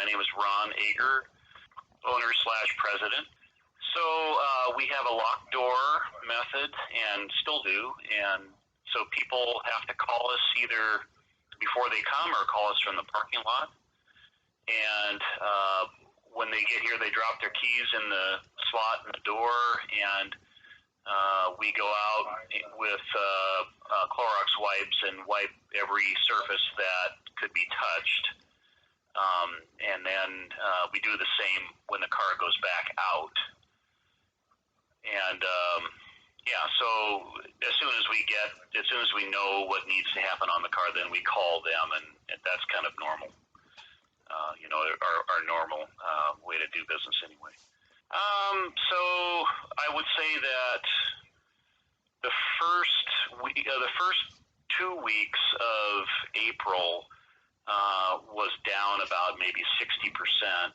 My name is Ron Ager, owner/president. So we have a locked door method and still do, and so people have to call us either before they come or call us from the parking lot. And when they get here, they drop their keys in the slot in the door, and we go out with Clorox wipes and wipe every surface that could be touched. And then we do the same when the car goes back out. And yeah, so as soon as we know what needs to happen on the car, then we call them, and that's kind of normal. Our normal way to do business anyway. So I would say that the first 2 weeks of April was down about maybe 60%,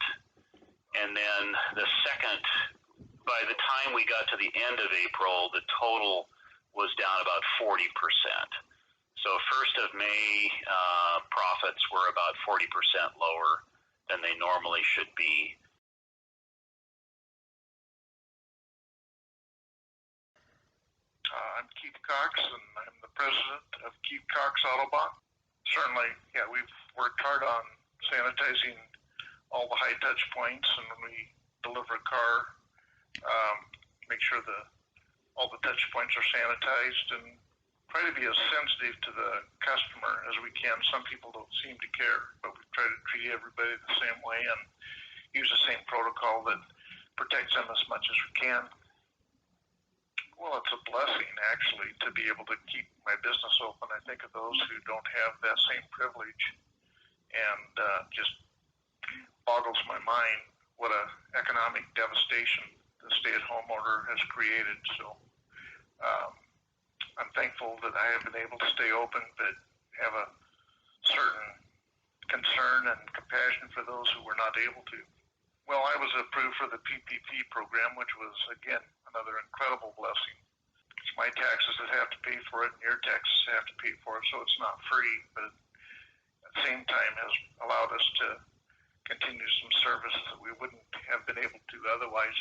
and then by the time we got to the end of April, the total was down about 40%. So 1st of May profits were about 40% lower than they normally should be. I'm Keith Cox, and I'm the president of Keith Cox AUTOBAHN. Certainly, yeah, we've worked hard on sanitizing all the high touch points, and when we deliver a car, make sure all the touch points are sanitized, and try to be as sensitive to the customer as we can. Some people don't seem to care, but we try to treat everybody the same way and use the same protocol that protects them as much as we can. Well, it's a blessing, actually, to be able to keep my business open. I think of those who don't have that same privilege, and just boggles my mind what an economic devastation the stay-at-home order has created. So I'm thankful that I have been able to stay open, but have a certain concern and compassion for those who were not able to. Well, I was approved for the PPP program, which was, again, another incredible blessing. It's my taxes that have to pay for it, and your taxes have to pay for it, so it's not free, but at the same time has allowed us to continue some services that we wouldn't have been able to otherwise.